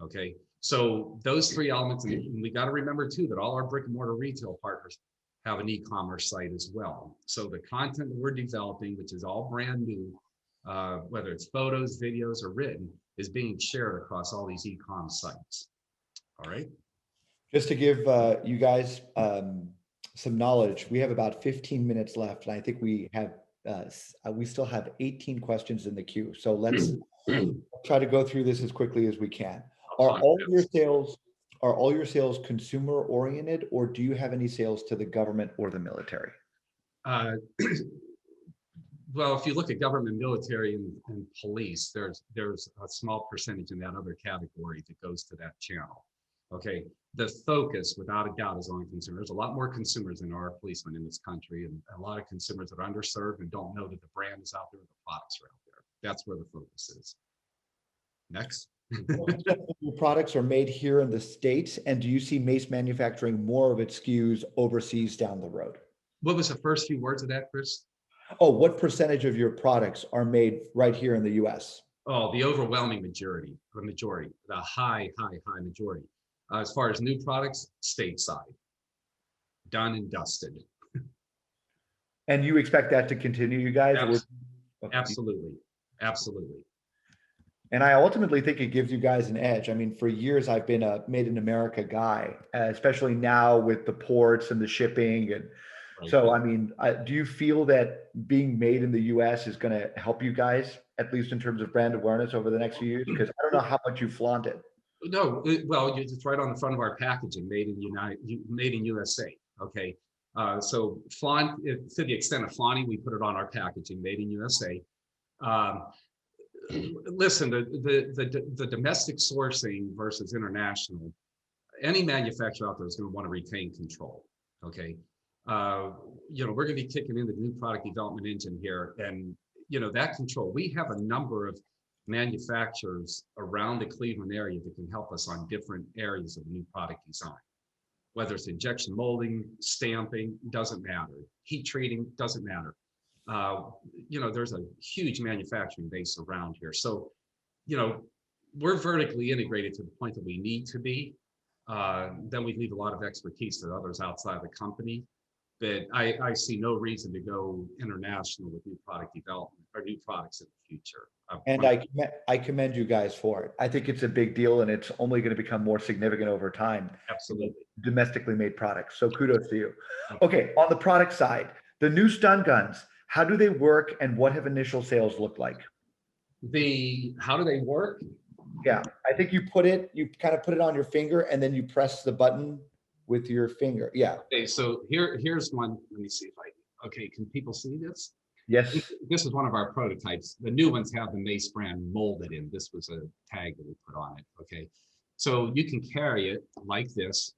Okay. So those three elements, and we got to remember too, that all our brick and mortar retail partners have an e-commerce site as well. So the content that we're developing, which is all brand new, whether it's photos, videos, or written, is being shared across all these e-com sites. All right. Just to give you guys some knowledge, we have about 15 minutes left, and I think we still have 18 questions in the queue. So let's try to go through this as quickly as we can. Are all your sales consumer oriented, or do you have any sales to the government or the military? Well, if you look at government, military, and police, there's a small percentage in that other category that goes to that channel. Okay, the focus, without a doubt, is on consumers. There's a lot more consumers than are policemen in this country, and a lot of consumers that are underserved and don't know that the brand is out there, the products are out there. That's where the focus is. Next. Your products are made here in the States, and do you see Mace manufacturing more of its SKUs overseas down the road? What was the first few words of that, Chris? Oh, what percentage of your products are made right here in the US? Oh, the overwhelming majority, the high majority. As far as new products, stateside, done and dusted. And you expect that to continue, you guys? Absolutely. Absolutely. And I ultimately think it gives you guys an edge. I mean, for years, I've been a made in America guy, especially now with the ports and the shipping. And Right. so, I mean, do you feel that being made in the US is going to help you guys, at least in terms of brand awareness over the next few years? Because I don't know how much you flaunt it. No, well, it's right on the front of our packaging, made in USA. Okay. So flaunt, to the extent of flaunting, we put it on our packaging, made in USA. Listen, the domestic sourcing versus international, any manufacturer out there is going to want to retain control. Okay. We're going to be kicking into the new product development engine here, and that control. We have a number of manufacturers around the Cleveland area that can help us on different areas of new product design, whether it's injection molding, stamping, doesn't matter, heat treating, doesn't matter. There's a huge manufacturing base around here. So, we're vertically integrated to the point that we need to be. Then we leave a lot of expertise to others outside the company. But I see no reason to go international with new product development or new products in the future. And I commend you guys for it. I think it's a big deal, and it's only going to become more significant over time. Absolutely. Domestically made products. So kudos to you. Okay, on the product side, the new stun guns, how do they work, and what have initial sales looked like? How do they work? Yeah, I think you kind of put it on your finger, and then you press the button with your finger. Yeah. Okay, so here's one. Let me see if okay, can people see this? Yes. This is one of our prototypes. The new ones have the Mace brand molded in. This was a tag that we put on it. Okay. So you can carry it like this,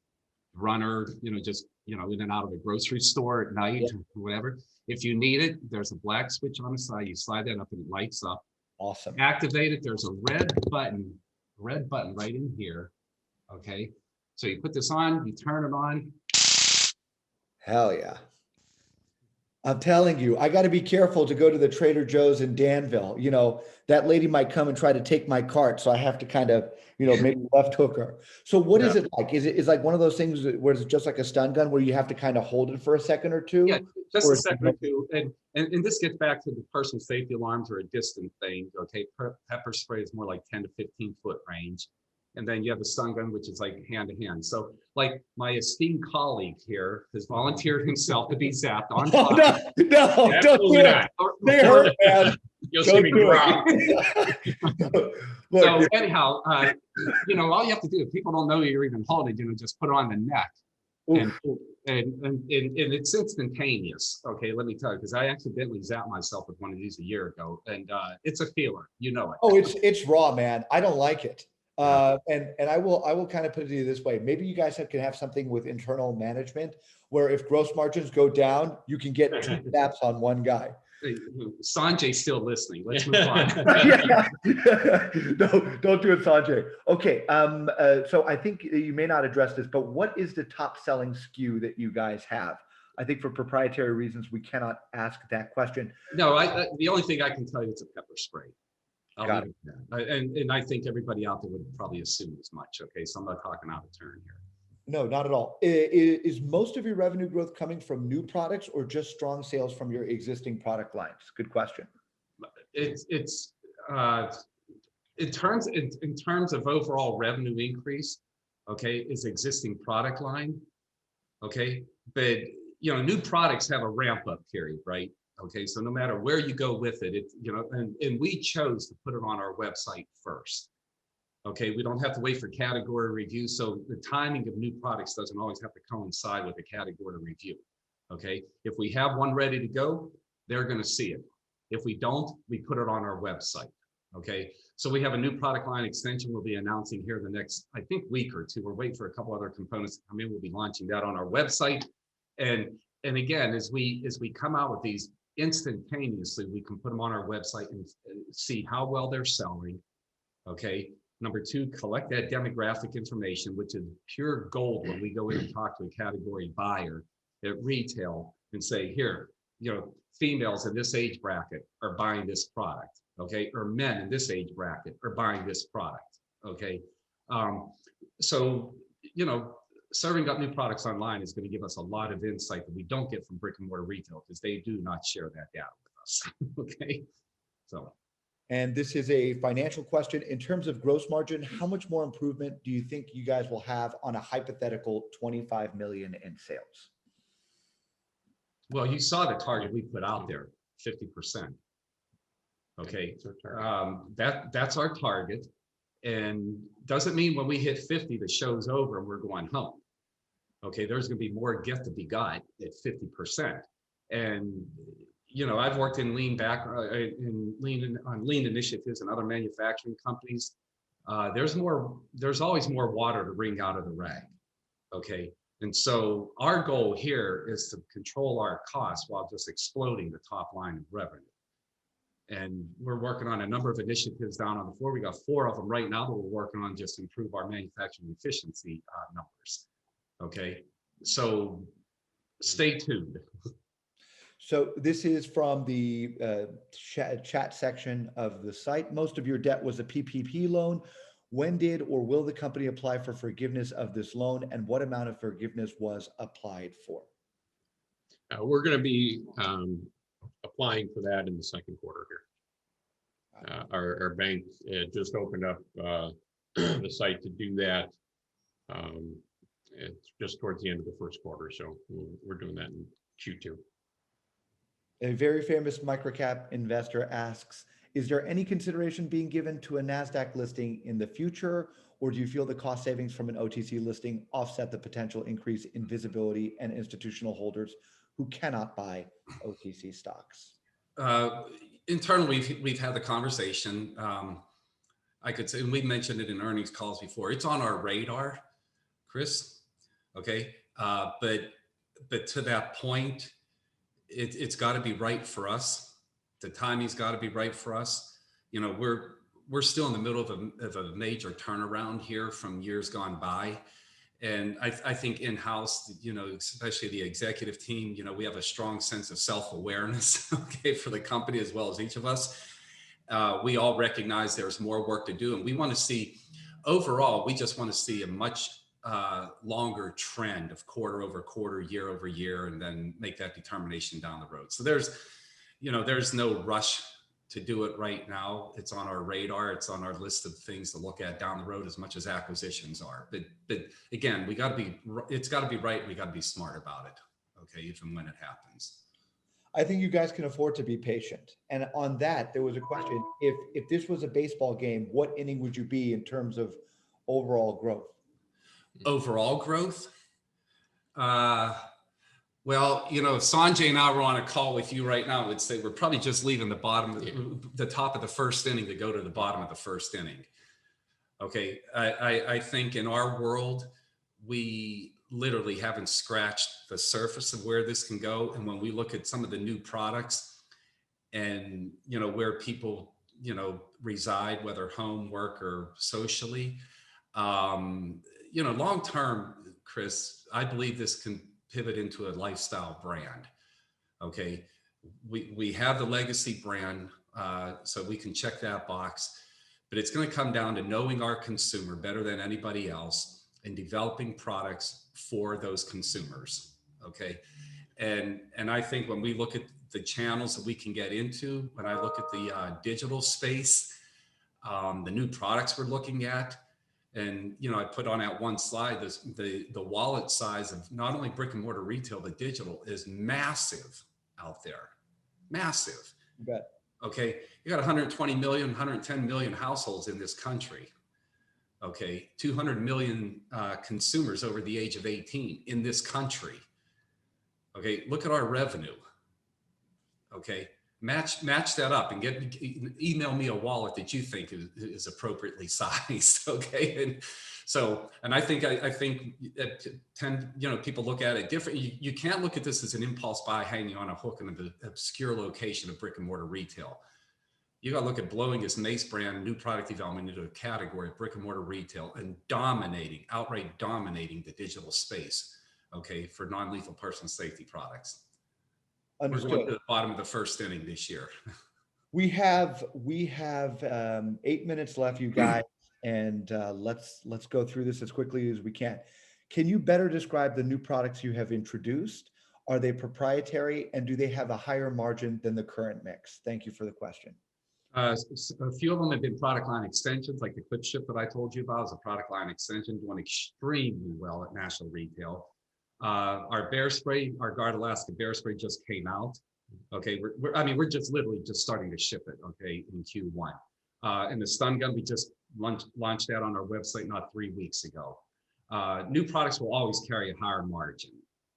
runner, just, in and out of a grocery store at night, or whatever. If you need it, there's a black switch on the side. You slide that up and it lights up. Awesome. Activate it. There's a red button right in here. Okay. So you put this on, you turn it on. Hell yeah. I'm telling you, I got to be careful to go to the Trader Joe's in Danville. That lady might come and try to take my cart. So I have to kind of, maybe left hook her. So what is it like? Is it like one of those things where it's just like a stun gun where you have to kind of hold it for a second or two? Yeah, just a second or two. And this gets back to the personal safety alarms are a distant thing. Okay. Pepper spray is more like 10 to 15 foot range. And then you have the stun gun, which is like hand to hand. So like my esteemed colleague here has volunteered himself to be zapped on fire. No, don't do that. They hurt, man. You'll see me drop. So anyhow, all you have to do, if people don't know you're even holding it, just put it on the neck. And it's instantaneous. Okay, let me tell you, because I accidentally zapped myself with one of these a year ago, and it's a feeler. You know it. Oh, it's raw, man. I don't like it. And I will kind of put it to you this way. Maybe you guys can have something with internal management where if gross margins go down, you can get 2 zaps on one guy. Sanjay's still listening. Let's move on. No, don't do it, Sanjay. Okay. So I think you may not address this, but what is the top selling SKU that you guys have? I think for proprietary reasons, we cannot ask that question. No, the only thing I can tell you is a pepper spray. I'll Got leave it at that. And I think everybody out there would probably assume as much. Okay, so I'm not talking out of turn here. No, not at all. Is most of your revenue growth coming from new products or just strong sales from your existing product lines? Good question. It's in terms of overall revenue increase, okay, is existing product line, okay, but new products have a ramp up period, right? Okay, so no matter where you go with it, and we chose to put it on our website first. Okay, we don't have to wait for category review, so the timing of new products doesn't always have to coincide with a category review. Okay, if we have one ready to go, they're going to see it. If we don't, we put it on our website. Okay, so we have a new product line extension we'll be announcing here in the next, I think, week or two. We're waiting for a couple other components to come in. We'll be launching that on our website. And again, as we come out with these instantaneously, we can put them on our website and see how well they're selling. Okay. Number two, collect that demographic information, which is pure gold when we go in and talk to a category buyer at retail and say, here, females in this age bracket are buying this product, okay? Or men in this age bracket are buying this product, okay? So, serving up new products online is going to give us a lot of insight that we don't get from brick and mortar retail because they do not share that data with us, okay? So. And this is a financial question. In terms of gross margin, how much more improvement do you think you guys will have on a hypothetical 25 million in sales? Well, you saw the target we put out there, 50%. Okay, that's our target. And doesn't mean when we hit 50, the show's over and we're going home. Okay, there's going to be more gift to be got at 50%. And I've worked in lean lean initiatives and other manufacturing companies. There's always more water to wring out of the rag. Okay. And so our goal here is to control our costs while just exploding the top line of revenue. And we're working on a number of initiatives down on the floor. We got 4 of them right now that we're working on just to improve our manufacturing efficiency numbers. Okay. So stay tuned. So this is from the chat section of the site. Most of your debt was a PPP loan. When did or will the company apply for forgiveness of this loan, and what amount of forgiveness was applied for? We're going to be applying for that in the second quarter here. Our bank just opened up the site to do that. It's just towards the end of the first quarter, so we're doing that in Q2. A very famous microcap investor asks, is there any consideration being given to a NASDAQ listing in the future, or do you feel the cost savings from an OTC listing offset the potential increase in visibility and institutional holders who cannot buy OTC stocks? Internally, we've had the conversation. I could say, and we mentioned it in earnings calls before, it's on our radar, Chris, okay? But to that point, it's got to be right for us. The timing's got to be right for us. We're still in the middle of a major turnaround here from years gone by. And I think in-house, especially the executive team, we have a strong sense of self-awareness, okay, for the company as well as each of us. We all recognize there's more work to do. And we want to see, overall, we just want to see a much longer trend of quarter over quarter, year over year, and then make that determination down the road. So there's no rush to do it right now. It's on our radar. It's on our list of things to look at down the road as much as acquisitions are. But again, it's got to be right. We got to be smart about it. Okay. Even when it happens. I think you guys can afford to be patient. And on that, there was a question. If this was a baseball game, what inning would you be in terms of overall growth? Overall growth? Well, Sanjay and I were on a call with you right now. Would say we're probably just leaving the top of the first inning to go to the bottom of the first inning. Okay, I think in our world, we literally haven't scratched the surface of where this can go. And when we look at some of the new products and, where people, reside, whether home, work, or socially, long term, Chris, I believe this can pivot into a lifestyle brand. Okay, we have the legacy brand, so we can check that box, but it's going to come down to knowing our consumer better than anybody else and developing products for those consumers. Okay, and I think when we look at the channels that we can get into, when I look at the digital space, the new products we're looking at, and I put on that one slide this, the wallet size of not only brick and mortar retail but digital is massive out there, massive. You bet. Okay, you got 120 million, 110 million households in this country. Okay, 200 million consumers over the age of 18 in this country. Okay, look at our revenue. Okay, match that up and email me a wallet that you think is appropriately sized. Okay, and so, and I think people look at it different. You can't look at this as an impulse buy hanging on a hook in an obscure location of brick and mortar retail. You got to look at blowing this MACE brand, new product development, into a category of brick and mortar retail and outright dominating the digital space. Okay, for non-lethal personal safety products. Understood. We're going to the bottom of the first inning this year. We have 8 minutes left, you guys, and let's go through this as quickly as we can. Can you better describe the new products you have introduced? Are they proprietary, and do they have a higher margin than the current mix? Thank you for the question. A few of them have been product line extensions, like the clip ship that I told you about is a product line extension, doing extremely well at national retail. Our bear spray, our Guard Alaska bear spray, just came out. Okay, we're just literally just starting to ship it. Okay, in Q1. And the stun gun, we just launched that on our website not 3 weeks ago. New products will always carry a higher margin.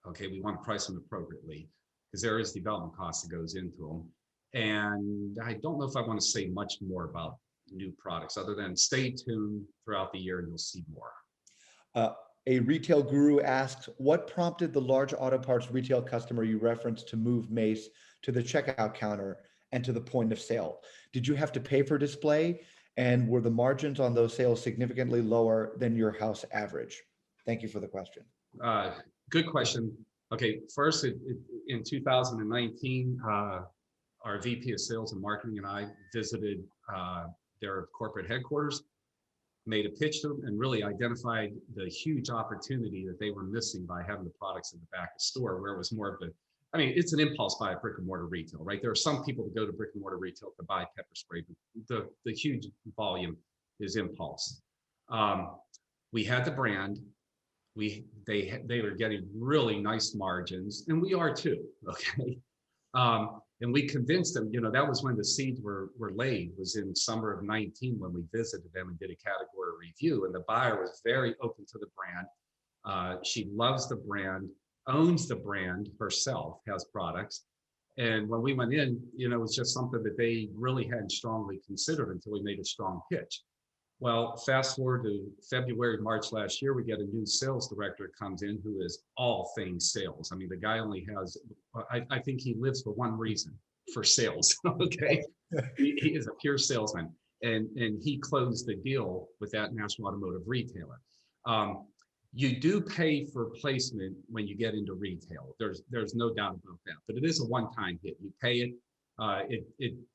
Okay, we want to price them appropriately because there is development cost that goes into them. And I don't know if I want to say much more about new products other than stay tuned throughout the year and you'll see more. A retail guru asks, what prompted the large auto parts retail customer you referenced to move MACE to the checkout counter and to the point of sale? Did you have to pay for display? And were the margins on those sales significantly lower than your house average? Thank you for the question. Good question. Okay, first, in 2019, our VP of Sales and Marketing and I visited their corporate headquarters, made a pitch to them, and really identified the huge opportunity that they were missing by having the products in the back of the store, where it was more of it's an impulse buy at brick and mortar retail, right? There are some people that go to brick and mortar retail to buy pepper spray, but the huge volume is impulse. We had the brand. They were getting really nice margins, and we are too. Okay. And we convinced them, that was when the seeds were laid, was in summer of 19 when we visited them and did a category review. And the buyer was very open to the brand. She loves the brand, owns the brand herself, has products. And when we went in, it was just something that they really hadn't strongly considered until we made a strong pitch. Well, fast forward to February, March last year, we get a new sales director that comes in who is all things sales. I mean, the guy only has, I think he lives for one reason, for sales. Okay, he is a pure salesman, and he closed the deal with that national automotive retailer. You do pay for placement when you get into retail. There's no doubt about that, but it is a one-time hit. You pay it.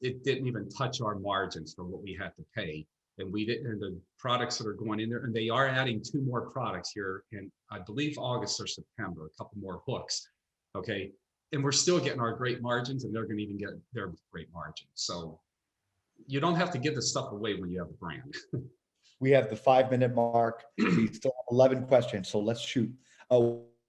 It didn't even touch our margins for what we had to pay. And the products that are going in there, and they are adding 2 more products here in, I believe, August or September, a couple more hooks. Okay. And we're still getting our great margins, and they're going to even get their great margins. So you don't have to give this stuff away when you have a brand. We have the 5-minute mark. We still have 11 questions, so let's shoot.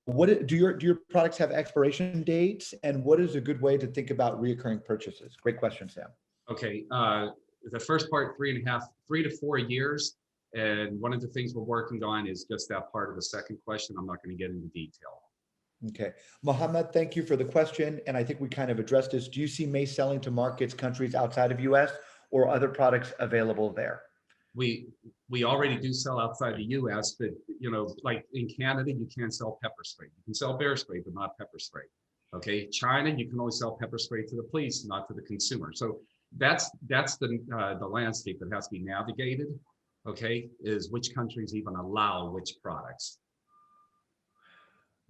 What do your products have expiration dates, and what is a good way to think about reoccurring purchases? Great question, Sam. Okay. The first part, 3 to 4 years. And one of the things we're working on is just that part of the second question. I'm not going to get into detail. Okay. Mohammed, thank you for the question. And I think we kind of addressed this. Do you see MACE selling to markets, countries outside of US, or other products available there? We already do sell outside the US, but like in Canada, you can't sell pepper spray. You can sell bear spray, but not pepper spray. Okay. China, you can only sell pepper spray to the police, not to the consumer. So that's the landscape that has to be navigated. Okay, is which countries even allow which products.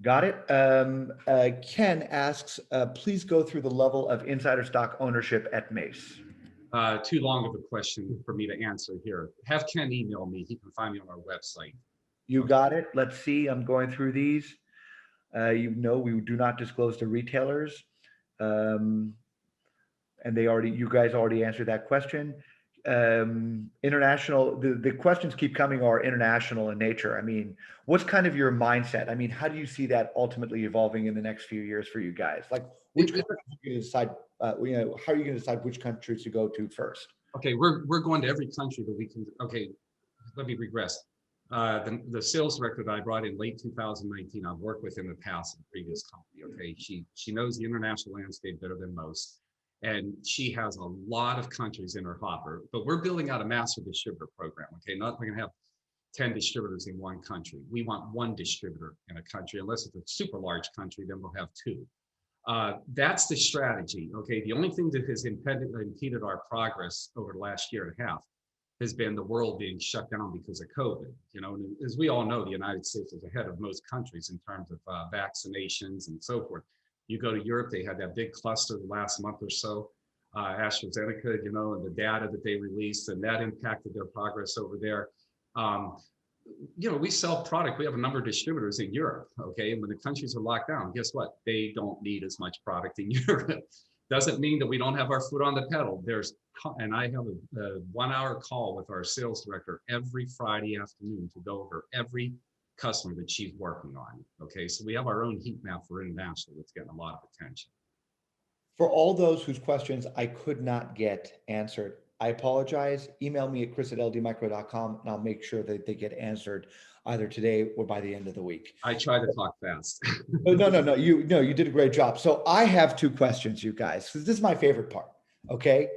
Got it. Ken asks, please go through the level of insider stock ownership at Mace. Too long of a question for me to answer here. Have Ken email me. He can find me on our website. You got it. Let's see. I'm going through these. You know, we do not disclose to retailers. And you guys already answered that question. International, the questions keep coming are international in nature. I mean, what's kind of your mindset? I mean, how do you see that ultimately evolving in the next few years for you guys? Like, which countries are you going to decide, you know, how are you going to decide which countries to go to first? Okay, we're going to every country that we can. Okay, let me regress. The sales director that I brought in late 2019, I've worked with in the past in the previous company. Okay, she knows the international landscape better than most, and she has a lot of countries in her hopper. But we're building out a master distributor program. Okay, not we're gonna have 10 distributors in one country. We want one distributor in a country, unless it's a super large country, then we'll have two. That's the strategy. Okay, the only thing that has impeded our progress over the last year and a half has been the world being shut down because of COVID. You know, and as we all know, the United States is ahead of most countries in terms of vaccinations and so forth. You go to Europe, they had that big cluster the last month or so, AstraZeneca, you know, and the data that they released, and that impacted their progress over there. You know, we sell product. We have a number of distributors in Europe, okay? And when the countries are locked down, guess what? They don't need as much product in Europe. Doesn't mean that we don't have our foot on the pedal. And I have a 1 hour call with our sales director every Friday afternoon to go over every customer that she's working on. Okay, so we have our own heat map for international that's getting a lot of attention. For all those whose questions I could not get answered, I apologize. Email me at chris@ldmicro.com and I'll make sure that they get answered either today or by the end of the week. I try to talk fast. No. You did a great job. So I have two questions, you guys. This is my favorite part. Okay.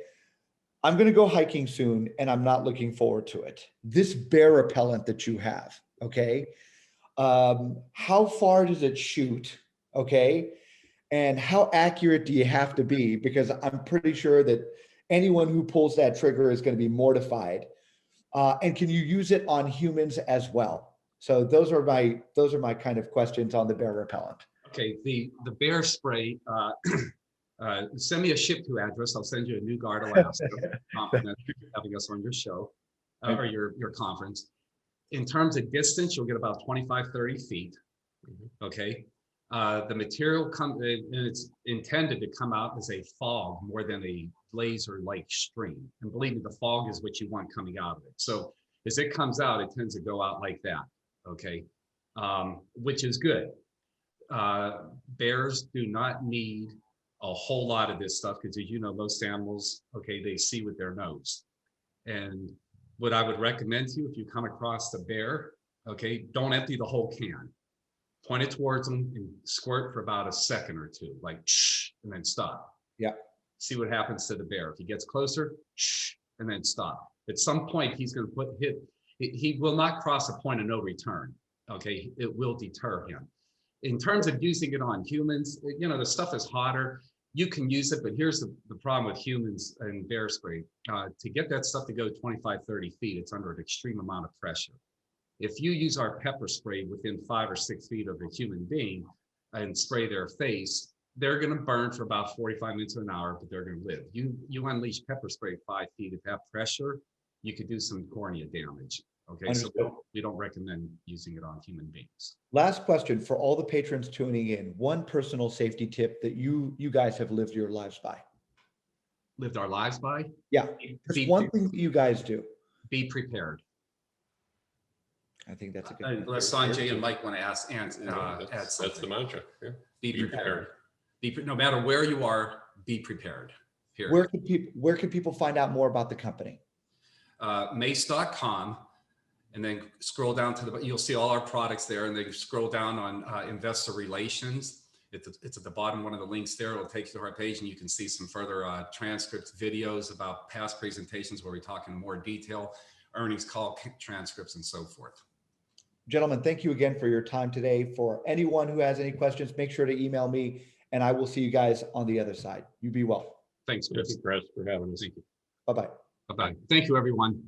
I'm going to go hiking soon and I'm not looking forward to it. This bear repellent that you have, okay. How far does it shoot? Okay. And how accurate do you have to be? Because I'm pretty sure that anyone who pulls that trigger is going to be mortified. And can you use it on humans as well? So those are my kind of questions on the bear repellent. Okay, the bear spray. Send me a ship to address. I'll send you a New Guard, Alaska. Compliment having us on your show or your conference. In terms of distance, you'll get about 25, 30 feet. Okay. The material and it's intended to come out as a fog more than a laser-like stream. And believe me, the fog is what you want coming out of it. So as it comes out, it tends to go out like that. Okay. Which is good. Bears do not need a whole lot of this stuff because, as you know, most animals, okay, they see with their nose. And what I would recommend to you, if you come across the bear, okay, don't empty the whole can. Point it towards them and squirt for about a second or two, like shh, and then stop. Yeah. See what happens to the bear. If he gets closer, shh, and then stop. At some point, he's going to he will not cross a point of no return. Okay, it will deter him. In terms of using it on humans, you know, the stuff is hotter. You can use it, but here's the problem with humans and bear spray. To get that stuff to go 25, 30 feet, it's under an extreme amount of pressure. If you use our pepper spray within 5 or 6 feet of a human being and spray their face, they're going to burn for about 45 minutes to an hour, but they're going to live. You unleash pepper spray at 5 feet at that pressure, you could do some cornea damage. Okay, understood. So we don't recommend using it on human beings. Last question for all the patrons tuning in. One personal safety tip that you guys have lived your lives by. Lived our lives by? Yeah, just one thing that you guys do. Be prepared. I think that's a good Unless Sanjay and Mike want to add something. That's the mantra. Yeah. Be prepared. No matter where you are, be prepared. Period. Where can people find out more about the company? Mace.com, and then scroll down you'll see all our products there, and then scroll down on investor relations. It's at the bottom, one of the links there. It'll take you to our page, and you can see some further transcripts, videos about past presentations where we talk in more detail, earnings call transcripts, and so forth. Gentlemen, thank you again for your time today. For anyone who has any questions, make sure to email me, and I will see you guys on the other side. You be well. Thanks, Chris, for having us. Thank you. Bye-bye. Bye-bye. Thank you, everyone.